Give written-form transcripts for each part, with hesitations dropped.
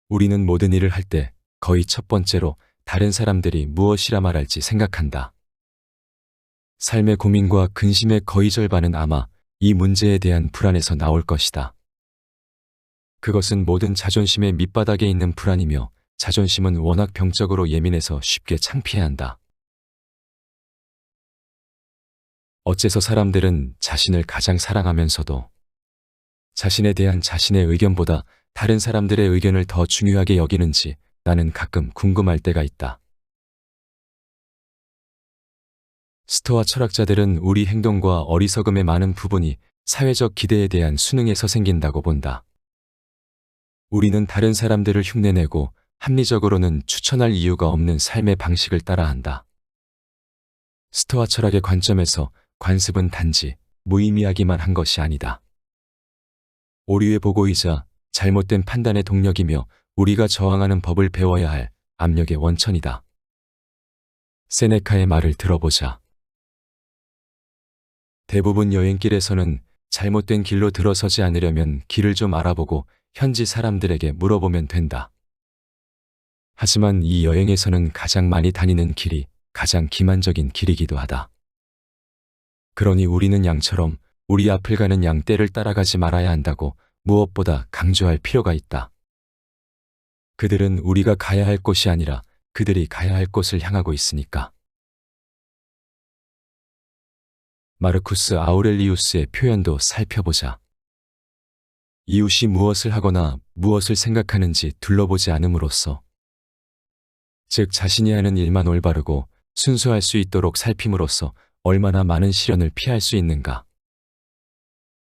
우리는 모든 일을 할 때 거의 첫 번째로 다른 사람들이 무엇이라 말할지 생각한다. 삶의 고민과 근심의 거의 절반은 아마 이 문제에 대한 불안에서 나올 것이다. 그것은 모든 자존심의 밑바닥에 있는 불안이며 자존심은 워낙 병적으로 예민해서 쉽게 창피해한다. 어째서 사람들은 자신을 가장 사랑하면서도 자신에 대한 자신의 의견보다 다른 사람들의 의견을 더 중요하게 여기는지 나는 가끔 궁금할 때가 있다. 스토아 철학자들은 우리 행동과 어리석음의 많은 부분이 사회적 기대에 대한 수능에서 생긴다고 본다. 우리는 다른 사람들을 흉내내고 합리적으로는 추천할 이유가 없는 삶의 방식을 따라한다. 스토아 철학의 관점에서 관습은 단지 무의미하기만 한 것이 아니다. 오류의 보고이자 잘못된 판단의 동력이며 우리가 저항하는 법을 배워야 할 압력의 원천이다. 세네카의 말을 들어보자. 대부분 여행길에서는 잘못된 길로 들어서지 않으려면 길을 좀 알아보고 현지 사람들에게 물어보면 된다. 하지만 이 여행에서는 가장 많이 다니는 길이 가장 기만적인 길이기도 하다. 그러니 우리는 양처럼 우리 앞을 가는 양떼를 따라가지 말아야 한다고 무엇보다 강조할 필요가 있다. 그들은 우리가 가야 할 곳이 아니라 그들이 가야 할 곳을 향하고 있으니까. 마르쿠스 아우렐리우스의 표현도 살펴보자. 이웃이 무엇을 하거나 무엇을 생각하는지 둘러보지 않음으로써, 즉 자신이 하는 일만 올바르고 순수할 수 있도록 살핌으로써 얼마나 많은 시련을 피할 수 있는가.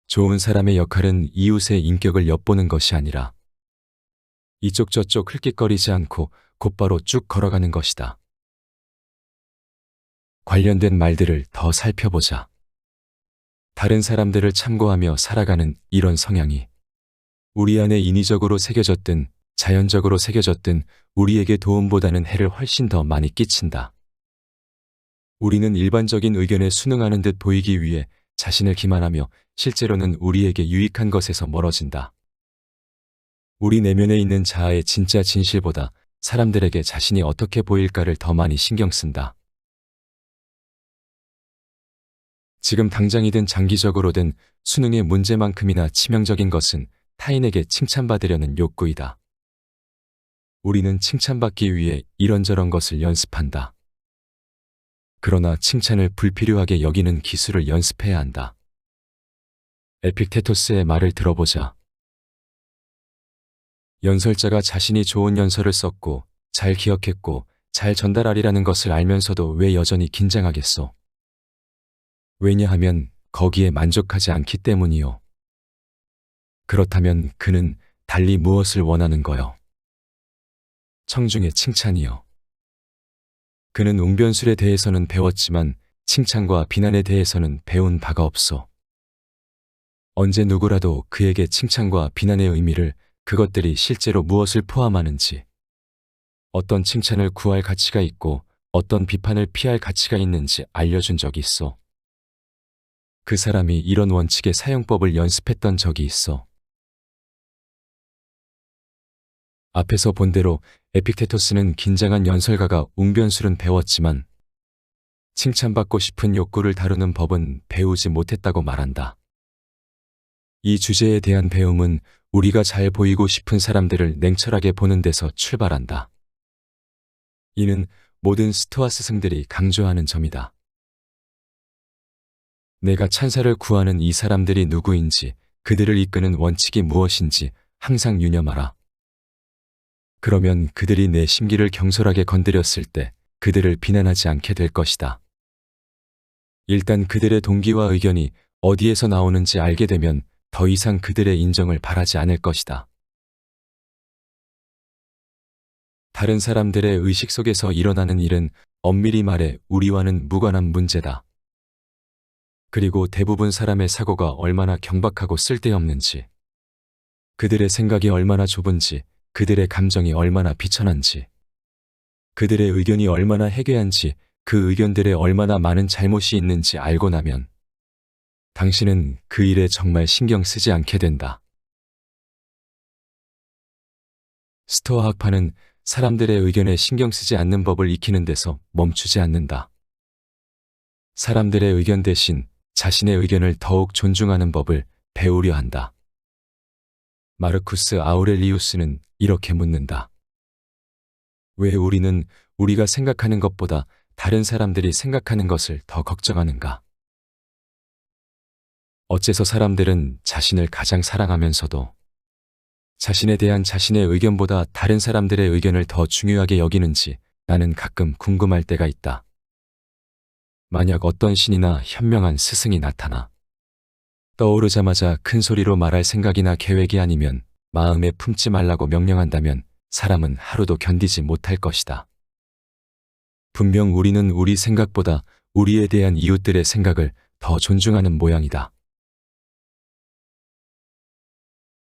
좋은 사람의 역할은 이웃의 인격을 엿보는 것이 아니라 이쪽 저쪽 흘낏거리지 않고 곧바로 쭉 걸어가는 것이다. 관련된 말들을 더 살펴보자. 다른 사람들을 참고하며 살아가는 이런 성향이 우리 안에 인위적으로 새겨졌든 자연적으로 새겨졌든 우리에게 도움보다는 해를 훨씬 더 많이 끼친다. 우리는 일반적인 의견에 순응하는 듯 보이기 위해 자신을 기만하며 실제로는 우리에게 유익한 것에서 멀어진다. 우리 내면에 있는 자아의 진짜 진실보다 사람들에게 자신이 어떻게 보일까를 더 많이 신경 쓴다. 지금 당장이든 장기적으로든 수능의 문제만큼이나 치명적인 것은 타인에게 칭찬받으려는 욕구이다. 우리는 칭찬받기 위해 이런저런 것을 연습한다. 그러나 칭찬을 불필요하게 여기는 기술을 연습해야 한다. 에픽테토스의 말을 들어보자. 연설자가 자신이 좋은 연설을 썼고 잘 기억했고 잘 전달하리라는 것을 알면서도 왜 여전히 긴장하겠소? 왜냐하면 거기에 만족하지 않기 때문이요. 그렇다면 그는 달리 무엇을 원하는 거요? 청중의 칭찬이요. 그는 웅변술에 대해서는 배웠지만 칭찬과 비난에 대해서는 배운 바가 없소. 언제 누구라도 그에게 칭찬과 비난의 의미를, 그것들이 실제로 무엇을 포함하는지, 어떤 칭찬을 구할 가치가 있고 어떤 비판을 피할 가치가 있는지 알려준 적이 있어. 그 사람이 이런 원칙의 사용법을 연습했던 적이 있어. 앞에서 본 대로 에픽테토스는 긴장한 연설가가 웅변술은 배웠지만 칭찬받고 싶은 욕구를 다루는 법은 배우지 못했다고 말한다. 이 주제에 대한 배움은 우리가 잘 보이고 싶은 사람들을 냉철하게 보는 데서 출발한다. 이는 모든 스토아 스승들이 강조하는 점이다. 내가 찬사를 구하는 이 사람들이 누구인지, 그들을 이끄는 원칙이 무엇인지 항상 유념하라. 그러면 그들이 내 심기를 경솔하게 건드렸을 때 그들을 비난하지 않게 될 것이다. 일단 그들의 동기와 의견이 어디에서 나오는지 알게 되면 더 이상 그들의 인정을 바라지 않을 것이다. 다른 사람들의 의식 속에서 일어나는 일은 엄밀히 말해 우리와는 무관한 문제다. 그리고 대부분 사람의 사고가 얼마나 경박하고 쓸데없는지, 그들의 생각이 얼마나 좁은지, 그들의 감정이 얼마나 비천한지, 그들의 의견이 얼마나 해괴한지, 그 의견들에 얼마나 많은 잘못이 있는지 알고 나면 당신은 그 일에 정말 신경 쓰지 않게 된다. 스토아 학파는 사람들의 의견에 신경 쓰지 않는 법을 익히는 데서 멈추지 않는다. 사람들의 의견 대신 자신의 의견을 더욱 존중하는 법을 배우려 한다. 마르쿠스 아우렐리우스는 이렇게 묻는다. 왜 우리는 우리가 생각하는 것보다 다른 사람들이 생각하는 것을 더 걱정하는가? 어째서 사람들은 자신을 가장 사랑하면서도 자신에 대한 자신의 의견보다 다른 사람들의 의견을 더 중요하게 여기는지 나는 가끔 궁금할 때가 있다. 만약 어떤 신이나 현명한 스승이 나타나 떠오르자마자 큰 소리로 말할 생각이나 계획이 아니면 마음에 품지 말라고 명령한다면 사람은 하루도 견디지 못할 것이다. 분명 우리는 우리 생각보다 우리에 대한 이웃들의 생각을 더 존중하는 모양이다.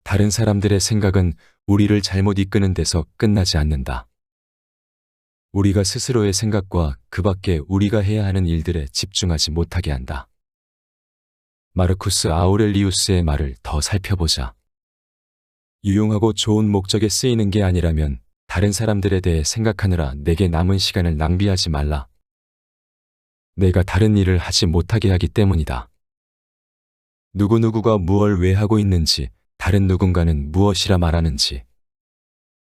다른 사람들의 생각은 우리를 잘못 이끄는 데서 끝나지 않는다. 우리가 스스로의 생각과 그 밖에 우리가 해야 하는 일들에 집중하지 못하게 한다. 마르쿠스 아우렐리우스의 말을 더 살펴보자. 유용하고 좋은 목적에 쓰이는 게 아니라면 다른 사람들에 대해 생각하느라 내게 남은 시간을 낭비하지 말라. 내가 다른 일을 하지 못하게 하기 때문이다. 누구누구가 무엇을 왜 하고 있는지, 다른 누군가는 무엇이라 말하는지,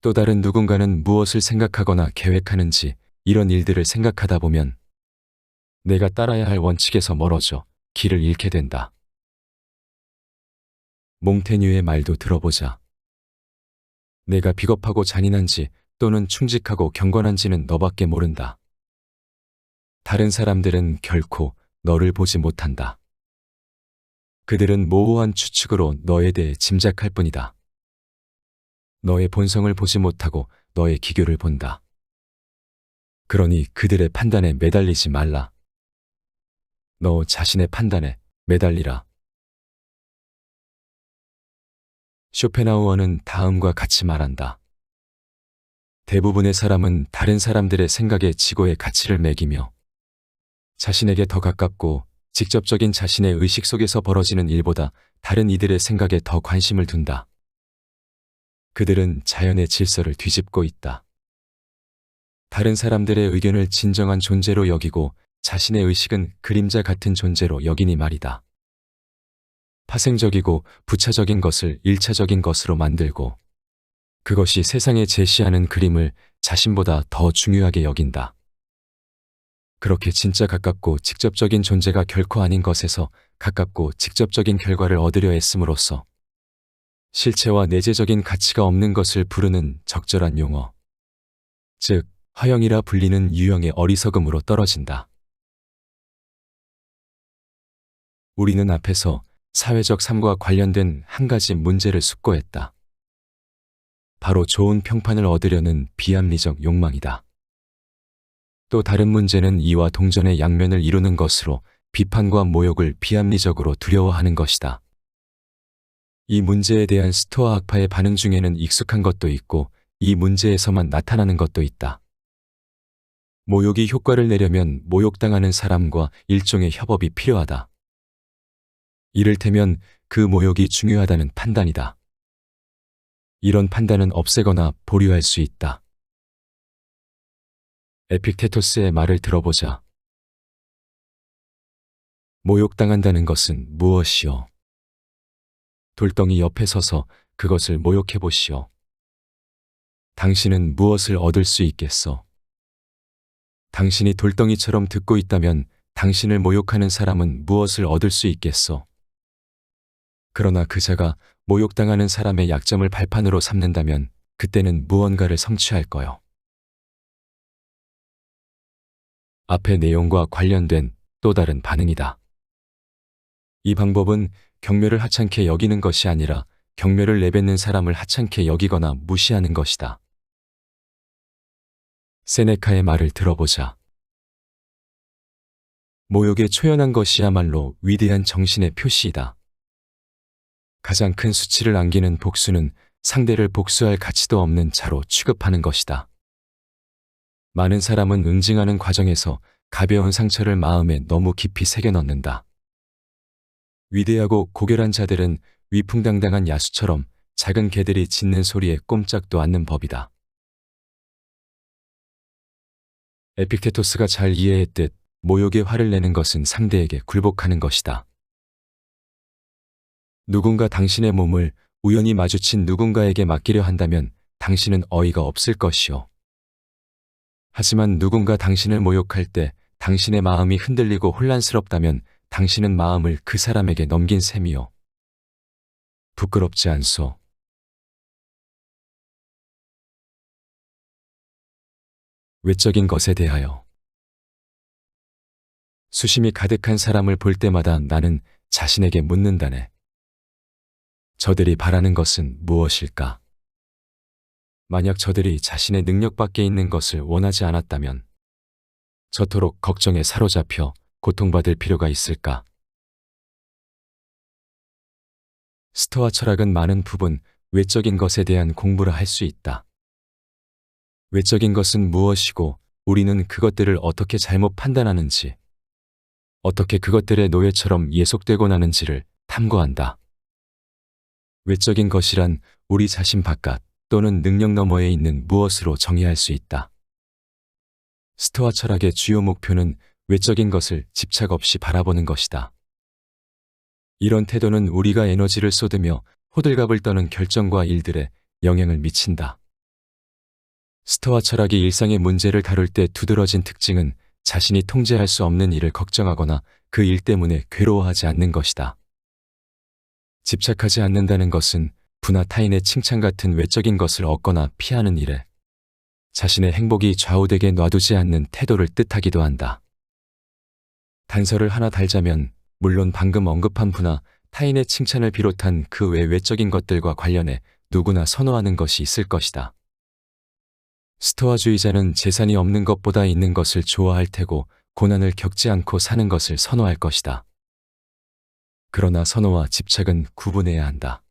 또 다른 누군가는 무엇을 생각하거나 계획하는지 이런 일들을 생각하다 보면 내가 따라야 할 원칙에서 멀어져 길을 잃게 된다. 몽테뉴의 말도 들어보자. 내가 비겁하고 잔인한지 또는 충직하고 경건한지는 너밖에 모른다. 다른 사람들은 결코 너를 보지 못한다. 그들은 모호한 추측으로 너에 대해 짐작할 뿐이다. 너의 본성을 보지 못하고 너의 기교를 본다. 그러니 그들의 판단에 매달리지 말라. 너 자신의 판단에 매달리라. 쇼펜하우어는 다음과 같이 말한다. 대부분의 사람은 다른 사람들의 생각에 지고의 가치를 매기며 자신에게 더 가깝고 직접적인 자신의 의식 속에서 벌어지는 일보다 다른 이들의 생각에 더 관심을 둔다. 그들은 자연의 질서를 뒤집고 있다. 다른 사람들의 의견을 진정한 존재로 여기고 자신의 의식은 그림자 같은 존재로 여기니 말이다. 파생적이고 부차적인 것을 일차적인 것으로 만들고 그것이 세상에 제시하는 그림을 자신보다 더 중요하게 여긴다. 그렇게 진짜 가깝고 직접적인 존재가 결코 아닌 것에서 가깝고 직접적인 결과를 얻으려 애씀으로써 실체와 내재적인 가치가 없는 것을 부르는 적절한 용어, 즉 화형이라 불리는 유형의 어리석음으로 떨어진다. 우리는 앞에서 사회적 삶과 관련된 한 가지 문제를 숙고했다. 바로 좋은 평판을 얻으려는 비합리적 욕망이다. 또 다른 문제는 이와 동전의 양면을 이루는 것으로 비판과 모욕을 비합리적으로 두려워하는 것이다. 이 문제에 대한 스토아 학파의 반응 중에는 익숙한 것도 있고 이 문제에서만 나타나는 것도 있다. 모욕이 효과를 내려면 모욕당하는 사람과 일종의 협업이 필요하다. 이를테면 그 모욕이 중요하다는 판단이다. 이런 판단은 없애거나 보류할 수 있다. 에픽테토스의 말을 들어보자. 모욕당한다는 것은 무엇이요? 돌덩이 옆에 서서 그것을 모욕해 보시오. 당신은 무엇을 얻을 수 있겠소? 당신이 돌덩이처럼 듣고 있다면 당신을 모욕하는 사람은 무엇을 얻을 수 있겠소? 그러나 그 자가 모욕당하는 사람의 약점을 발판으로 삼는다면 그때는 무언가를 성취할 거요. 앞의 내용과 관련된 또 다른 반응이다. 이 방법은 경멸을 하찮게 여기는 것이 아니라 경멸을 내뱉는 사람을 하찮게 여기거나 무시하는 것이다. 세네카의 말을 들어보자. 모욕에 초연한 것이야말로 위대한 정신의 표시이다. 가장 큰 수치를 안기는 복수는 상대를 복수할 가치도 없는 자로 취급하는 것이다. 많은 사람은 응징하는 과정에서 가벼운 상처를 마음에 너무 깊이 새겨 넣는다. 위대하고 고결한 자들은 위풍당당한 야수처럼 작은 개들이 짖는 소리에 꼼짝도 않는 법이다. 에픽테토스가 잘 이해했듯 모욕에 화를 내는 것은 상대에게 굴복하는 것이다. 누군가 당신의 몸을 우연히 마주친 누군가에게 맡기려 한다면 당신은 어이가 없을 것이요. 하지만 누군가 당신을 모욕할 때 당신의 마음이 흔들리고 혼란스럽다면 당신은 마음을 그 사람에게 넘긴 셈이요. 부끄럽지 않소. 외적인 것에 대하여 수심이 가득한 사람을 볼 때마다 나는 자신에게 묻는다네. 저들이 바라는 것은 무엇일까? 만약 저들이 자신의 능력 밖에 있는 것을 원하지 않았다면 저토록 걱정에 사로잡혀 고통받을 필요가 있을까? 스토아 철학은 많은 부분 외적인 것에 대한 공부를 할 수 있다. 외적인 것은 무엇이고 우리는 그것들을 어떻게 잘못 판단하는지, 어떻게 그것들의 노예처럼 예속되곤 하는지를 탐구한다. 외적인 것이란 우리 자신 바깥 또는 능력 너머에 있는 무엇으로 정의할 수 있다. 스토아 철학의 주요 목표는 외적인 것을 집착 없이 바라보는 것이다. 이런 태도는 우리가 에너지를 쏟으며 호들갑을 떠는 결정과 일들에 영향을 미친다. 스토아 철학이 일상의 문제를 다룰 때 두드러진 특징은 자신이 통제할 수 없는 일을 걱정하거나 그 일 때문에 괴로워하지 않는 것이다. 집착하지 않는다는 것은 부나 타인의 칭찬 같은 외적인 것을 얻거나 피하는 일에 자신의 행복이 좌우되게 놔두지 않는 태도를 뜻하기도 한다. 단서를 하나 달자면 물론 방금 언급한 부나 타인의 칭찬을 비롯한 그 외 외적인 것들과 관련해 누구나 선호하는 것이 있을 것이다. 스토아주의자는 재산이 없는 것보다 있는 것을 좋아할 테고 고난을 겪지 않고 사는 것을 선호할 것이다. 그러나 선호와 집착은 구분해야 한다.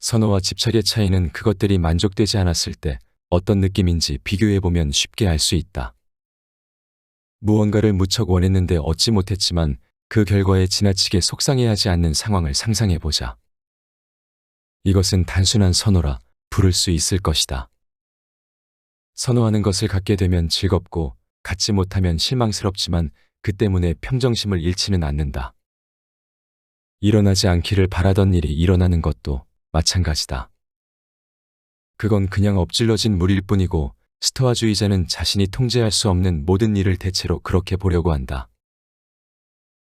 선호와 집착의 차이는 그것들이 만족되지 않았을 때 어떤 느낌인지 비교해보면 쉽게 알 수 있다. 무언가를 무척 원했는데 얻지 못했지만 그 결과에 지나치게 속상해하지 않는 상황을 상상해보자. 이것은 단순한 선호라 부를 수 있을 것이다. 선호하는 것을 갖게 되면 즐겁고 갖지 못하면 실망스럽지만 그 때문에 평정심을 잃지는 않는다. 일어나지 않기를 바라던 일이 일어나는 것도 마찬가지다. 그건 그냥 엎질러진 물일 뿐이고 스토아주의자는 자신이 통제할 수 없는 모든 일을 대체로 그렇게 보려고 한다.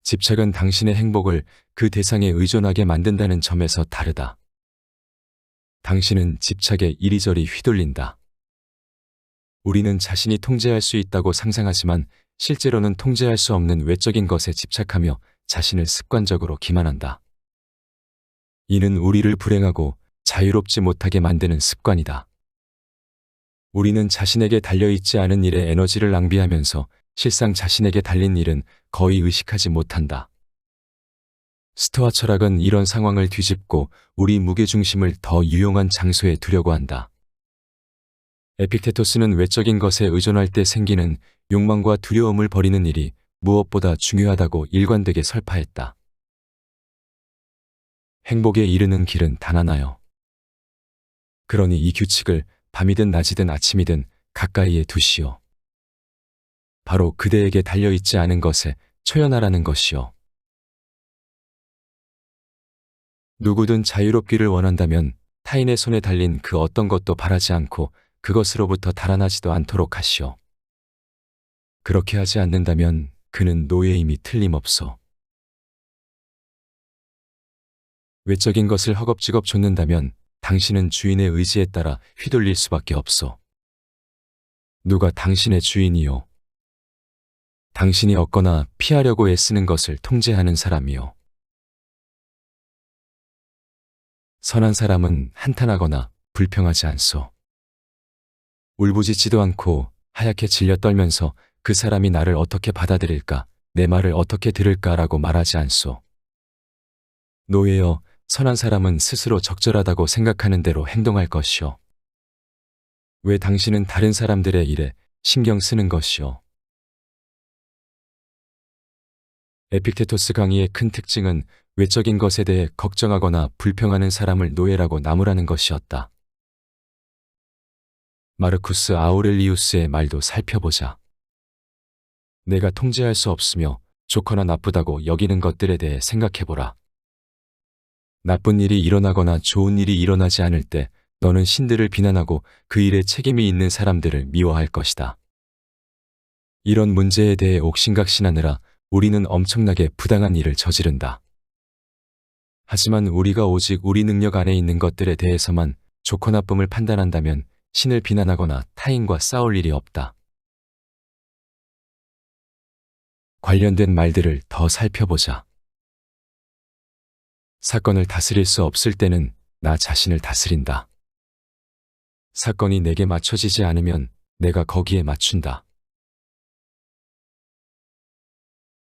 집착은 당신의 행복을 그 대상에 의존하게 만든다는 점에서 다르다. 당신은 집착에 이리저리 휘둘린다. 우리는 자신이 통제할 수 있다고 상상하지만 실제로는 통제할 수 없는 외적인 것에 집착하며 자신을 습관적으로 기만한다. 이는 우리를 불행하고 자유롭지 못하게 만드는 습관이다. 우리는 자신에게 달려있지 않은 일에 에너지를 낭비하면서 실상 자신에게 달린 일은 거의 의식하지 못한다. 스토아 철학은 이런 상황을 뒤집고 우리 무게중심을 더 유용한 장소에 두려고 한다. 에픽테토스는 외적인 것에 의존할 때 생기는 욕망과 두려움을 버리는 일이 무엇보다 중요하다고 일관되게 설파했다. 행복에 이르는 길은 단 하나요. 그러니 이 규칙을 밤이든 낮이든 아침이든 가까이에 두시오. 바로 그대에게 달려있지 않은 것에 초연하라는 것이요. 누구든 자유롭기를 원한다면 타인의 손에 달린 그 어떤 것도 바라지 않고 그것으로부터 달아나지도 않도록 하시오. 그렇게 하지 않는다면 그는 노예임이 틀림없소. 외적인 것을 허겁지겁 좇는다면 당신은 주인의 의지에 따라 휘둘릴 수밖에 없소. 누가 당신의 주인이요? 당신이 얻거나 피하려고 애쓰는 것을 통제하는 사람이요. 선한 사람은 한탄하거나 불평하지 않소. 울부짖지도 않고 하얗게 질려 떨면서 그 사람이 나를 어떻게 받아들일까, 내 말을 어떻게 들을까라고 말하지 않소. 노예여, 선한 사람은 스스로 적절하다고 생각하는 대로 행동할 것이요. 왜 당신은 다른 사람들의 일에 신경 쓰는 것이요. 에픽테토스 강의의 큰 특징은 외적인 것에 대해 걱정하거나 불평하는 사람을 노예라고 나무라는 것이었다. 마르쿠스 아우렐리우스의 말도 살펴보자. 내가 통제할 수 없으며 좋거나 나쁘다고 여기는 것들에 대해 생각해보라. 나쁜 일이 일어나거나 좋은 일이 일어나지 않을 때 너는 신들을 비난하고 그 일에 책임이 있는 사람들을 미워할 것이다. 이런 문제에 대해 옥신각신하느라 우리는 엄청나게 부당한 일을 저지른다. 하지만 우리가 오직 우리 능력 안에 있는 것들에 대해서만 좋고 나쁨을 판단한다면 신을 비난하거나 타인과 싸울 일이 없다. 관련된 말들을 더 살펴보자. 사건을 다스릴 수 없을 때는 나 자신을 다스린다. 사건이 내게 맞춰지지 않으면 내가 거기에 맞춘다.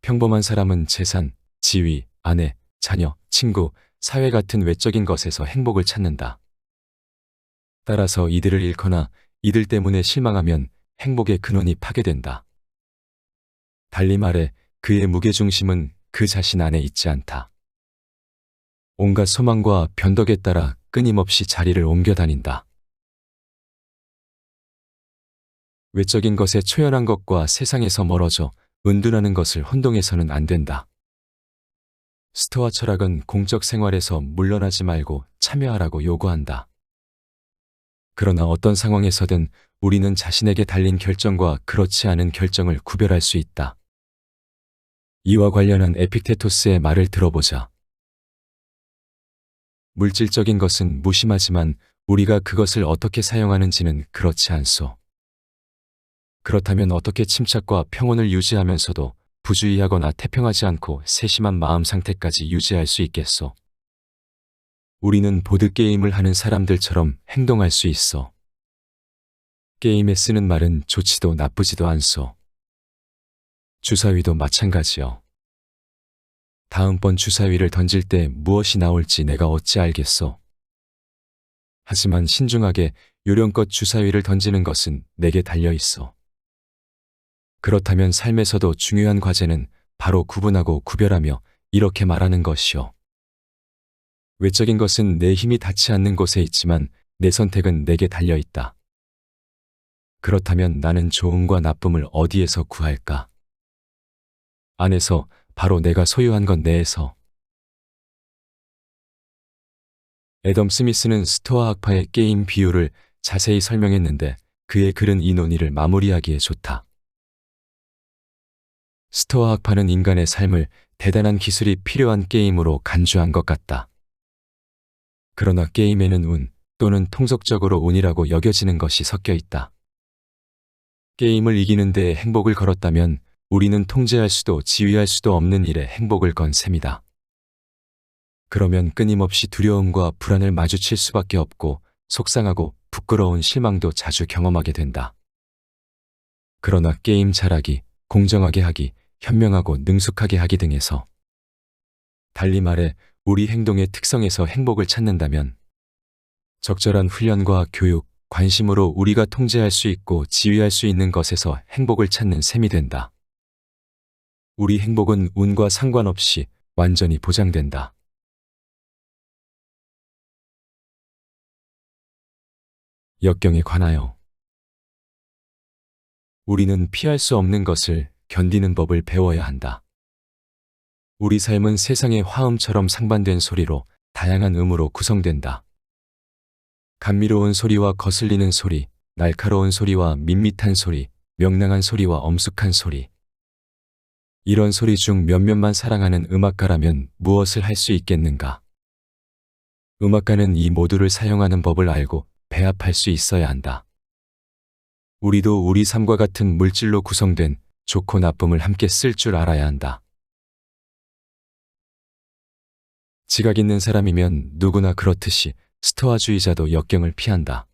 평범한 사람은 재산, 지위, 아내, 자녀, 친구, 사회 같은 외적인 것에서 행복을 찾는다. 따라서 이들을 잃거나 이들 때문에 실망하면 행복의 근원이 파괴된다. 달리 말해 그의 무게중심은 그 자신 안에 있지 않다. 온갖 소망과 변덕에 따라 끊임없이 자리를 옮겨 다닌다. 외적인 것에 초연한 것과 세상에서 멀어져 은둔하는 것을 혼동해서는 안 된다. 스토아 철학은 공적 생활에서 물러나지 말고 참여하라고 요구한다. 그러나 어떤 상황에서든 우리는 자신에게 달린 결정과 그렇지 않은 결정을 구별할 수 있다. 이와 관련한 에픽테토스의 말을 들어보자. 물질적인 것은 무심하지만 우리가 그것을 어떻게 사용하는지는 그렇지 않소. 그렇다면 어떻게 침착과 평온을 유지하면서도 부주의하거나 태평하지 않고 세심한 마음 상태까지 유지할 수 있겠소? 우리는 보드게임을 하는 사람들처럼 행동할 수 있어. 게임에 쓰는 말은 좋지도 나쁘지도 않소. 주사위도 마찬가지요. 다음번 주사위를 던질 때 무엇이 나올지 내가 어찌 알겠소? 하지만 신중하게 요령껏 주사위를 던지는 것은 내게 달려 있어. 그렇다면 삶에서도 중요한 과제는 바로 구분하고 구별하며 이렇게 말하는 것이요. 외적인 것은 내 힘이 닿지 않는 곳에 있지만 내 선택은 내게 달려 있다. 그렇다면 나는 좋음과 나쁨을 어디에서 구할까? 안에서, 바로 내가 소유한 것 내에서. 애덤 스미스는 스토아 학파의 게임 비유를 자세히 설명했는데 그의 글은 이 논의를 마무리하기에 좋다. 스토아 학파는 인간의 삶을 대단한 기술이 필요한 게임으로 간주한 것 같다. 그러나 게임에는 운 또는 통속적으로 운이라고 여겨지는 것이 섞여 있다. 게임을 이기는 데에 행복을 걸었다면 우리는 통제할 수도 지휘할 수도 없는 일에 행복을 건 셈이다. 그러면 끊임없이 두려움과 불안을 마주칠 수밖에 없고 속상하고 부끄러운 실망도 자주 경험하게 된다. 그러나 게임 잘하기, 공정하게 하기, 현명하고 능숙하게 하기 등에서, 달리 말해 우리 행동의 특성에서 행복을 찾는다면 적절한 훈련과 교육, 관심으로 우리가 통제할 수 있고 지휘할 수 있는 것에서 행복을 찾는 셈이 된다. 우리 행복은 운과 상관없이 완전히 보장된다. 역경에 관하여 우리는 피할 수 없는 것을 견디는 법을 배워야 한다. 우리 삶은 세상의 화음처럼 상반된 소리로 다양한 음으로 구성된다. 감미로운 소리와 거슬리는 소리, 날카로운 소리와 밋밋한 소리, 명랑한 소리와 엄숙한 소리. 이런 소리 중 몇몇만 사랑하는 음악가라면 무엇을 할 수 있겠는가? 음악가는 이 모두를 사용하는 법을 알고 배합할 수 있어야 한다. 우리도 우리 삶과 같은 물질로 구성된 좋고 나쁨을 함께 쓸 줄 알아야 한다. 지각 있는 사람이면 누구나 그렇듯이 스토아주의자도 역경을 피한다.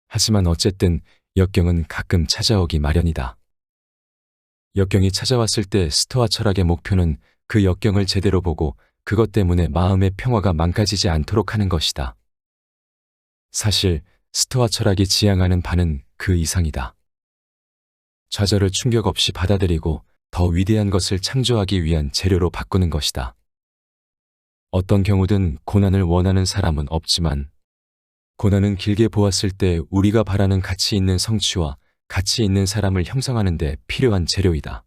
하지만 어쨌든 역경은 가끔 찾아오기 마련이다. 역경이 찾아왔을 때 스토아 철학의 목표는 그 역경을 제대로 보고 그것 때문에 마음의 평화가 망가지지 않도록 하는 것이다. 사실 스토아 철학이 지향하는 바는 그 이상이다. 좌절을 충격 없이 받아들이고 더 더 위대한 것을 창조하기 위한 재료로 바꾸는 것이다. 어떤 경우든 고난을 원하는 사람은 없지만 고난은 길게 보았을 때 우리가 바라는 가치 있는 성취와 가치 있는 사람을 형성하는 데 필요한 재료이다.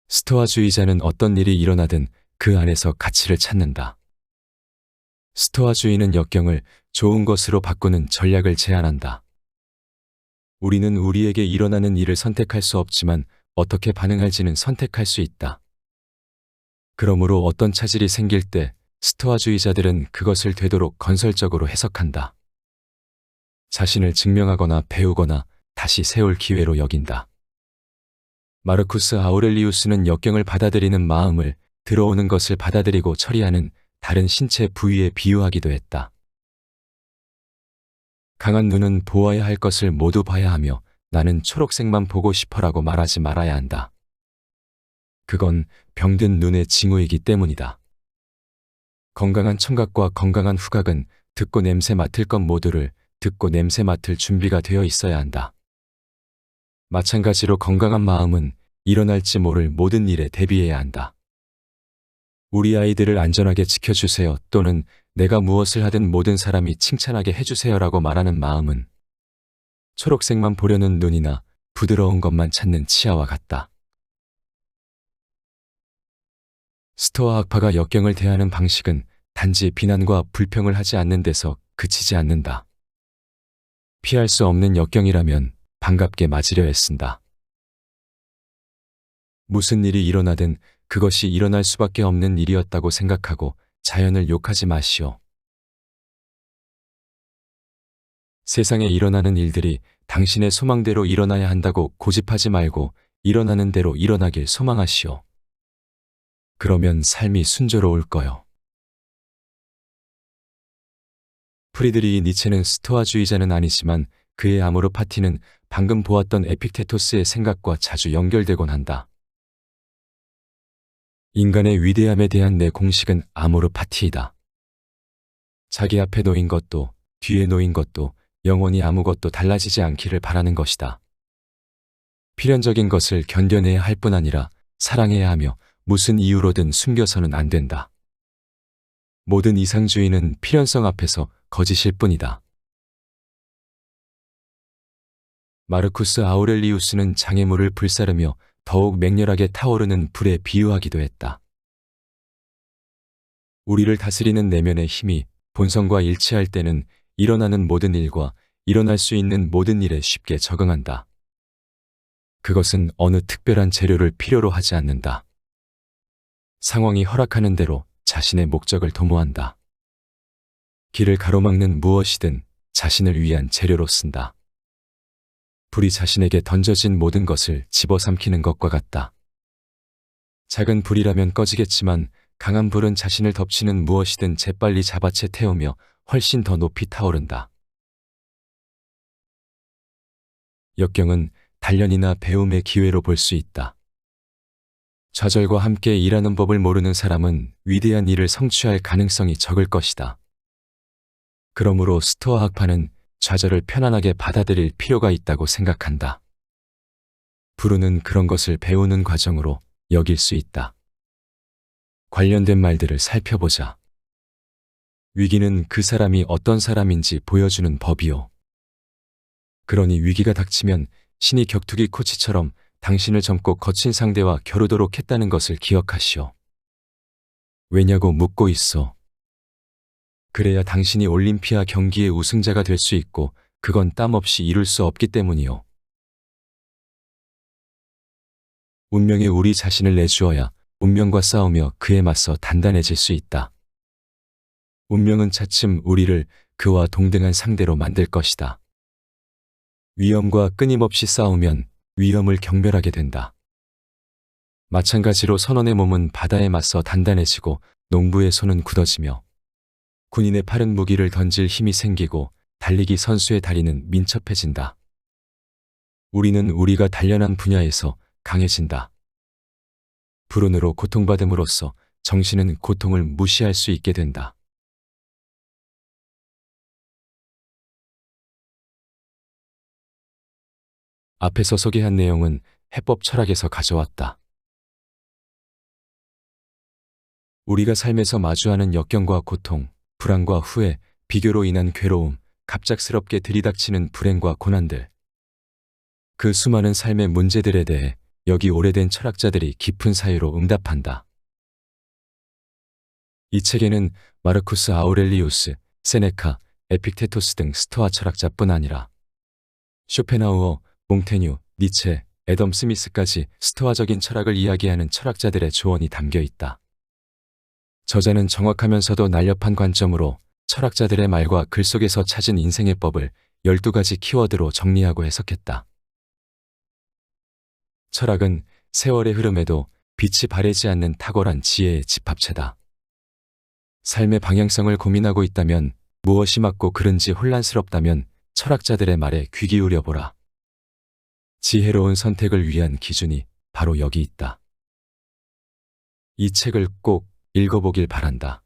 스토아주의자는 어떤 일이 일어나든 그 안에서 가치를 찾는다. 스토아주의는 역경을 좋은 것으로 바꾸는 전략을 제안한다. 우리는 우리에게 일어나는 일을 선택할 수 없지만 어떻게 반응할지는 선택할 수 있다. 그러므로 어떤 차질이 생길 때 스토아주의자들은 그것을 되도록 건설적으로 해석한다. 자신을 증명하거나 배우거나 다시 세울 기회로 여긴다. 마르쿠스 아우렐리우스는 역경을 받아들이는 마음을 들어오는 것을 받아들이고 처리하는 다른 신체 부위에 비유하기도 했다. 강한 눈은 보아야 할 것을 모두 봐야 하며 나는 초록색만 보고 싶어라고 말하지 말아야 한다. 그건 병든 눈의 징후이기 때문이다. 건강한 청각과 건강한 후각은 듣고 냄새 맡을 것 모두를 듣고 냄새 맡을 준비가 되어 있어야 한다. 마찬가지로 건강한 마음은 일어날지 모를 모든 일에 대비해야 한다. 우리 아이들을 안전하게 지켜주세요 또는 내가 무엇을 하든 모든 사람이 칭찬하게 해주세요라고 말하는 마음은 초록색만 보려는 눈이나 부드러운 것만 찾는 치아와 같다. 스토아 학파가 역경을 대하는 방식은 단지 비난과 불평을 하지 않는 데서 그치지 않는다. 피할 수 없는 역경이라면 반갑게 맞으려 애쓴다. 무슨 일이 일어나든 그것이 일어날 수밖에 없는 일이었다고 생각하고 자연을 욕하지 마시오. 세상에 일어나는 일들이 당신의 소망대로 일어나야 한다고 고집하지 말고 일어나는 대로 일어나길 소망하시오. 그러면 삶이 순조로울 거요. 프리드리히 니체는 스토아주의자는 아니지만 그의 아모르 파티는 방금 보았던 에픽테토스의 생각과 자주 연결되곤 한다. 인간의 위대함에 대한 내 공식은 아모르 파티이다. 자기 앞에 놓인 것도 뒤에 놓인 것도 영원히 아무것도 달라지지 않기를 바라는 것이다. 필연적인 것을 견뎌내야 할 뿐 아니라 사랑해야 하며 무슨 이유로든 숨겨서는 안 된다. 모든 이상주의는 필연성 앞에서 거짓일 뿐이다. 마르쿠스 아우렐리우스는 장애물을 불사르며 더욱 맹렬하게 타오르는 불에 비유하기도 했다. 우리를 다스리는 내면의 힘이 본성과 일치할 때는 일어나는 모든 일과 일어날 수 있는 모든 일에 쉽게 적응한다. 그것은 어느 특별한 재료를 필요로 하지 않는다. 상황이 허락하는 대로 자신의 목적을 도모한다. 길을 가로막는 무엇이든 자신을 위한 재료로 쓴다. 불이 자신에게 던져진 모든 것을 집어삼키는 것과 같다. 작은 불이라면 꺼지겠지만 강한 불은 자신을 덮치는 무엇이든 재빨리 잡아채 태우며 훨씬 더 높이 타오른다. 역경은 단련이나 배움의 기회로 볼 수 있다. 좌절과 함께 일하는 법을 모르는 사람은 위대한 일을 성취할 가능성이 적을 것이다. 그러므로 스토아 학파는 좌절을 편안하게 받아들일 필요가 있다고 생각한다. 불운은 그런 것을 배우는 과정으로 여길 수 있다. 관련된 말들을 살펴보자. 위기는 그 사람이 어떤 사람인지 보여주는 법이요. 그러니 위기가 닥치면 신이 격투기 코치처럼 당신을 젊고 거친 상대와 겨루도록 했다는 것을 기억하시오. 왜냐고 묻고 있어. 그래야 당신이 올림피아 경기의 우승자가 될 수 있고 그건 땀 없이 이룰 수 없기 때문이요. 운명에 우리 자신을 내주어야 운명과 싸우며 그에 맞서 단단해질 수 있다. 운명은 차츰 우리를 그와 동등한 상대로 만들 것이다. 위험과 끊임없이 싸우면 위험을 경멸하게 된다. 마찬가지로 선원의 몸은 바다에 맞서 단단해지고 농부의 손은 굳어지며 군인의 팔은 무기를 던질 힘이 생기고 달리기 선수의 다리는 민첩해진다. 우리는 우리가 단련한 분야에서 강해진다. 불운으로 고통받음으로써 정신은 고통을 무시할 수 있게 된다. 앞에서 소개한 내용은 해법 철학에서 가져왔다. 우리가 삶에서 마주하는 역경과 고통, 불안과 후회, 비교로 인한 괴로움, 갑작스럽게 들이닥치는 불행과 고난들. 그 수많은 삶의 문제들에 대해 여기 오래된 철학자들이 깊은 사유로 응답한다. 이 책에는 마르쿠스 아우렐리우스, 세네카, 에픽테토스 등 스토아 철학자뿐 아니라 쇼펜하우어, 몽테뉴, 니체, 애덤 스미스까지 스토아적인 철학을 이야기하는 철학자들의 조언이 담겨 있다. 저자는 정확하면서도 날렵한 관점으로 철학자들의 말과 글 속에서 찾은 인생의 법을 12가지 키워드로 정리하고 해석했다. 철학은 세월의 흐름에도 빛이 바래지 않는 탁월한 지혜의 집합체다. 삶의 방향성을 고민하고 있다면, 무엇이 맞고 그른지 혼란스럽다면 철학자들의 말에 귀 기울여 보라. 지혜로운 선택을 위한 기준이 바로 여기 있다. 이 책을 꼭 읽어보길 바란다.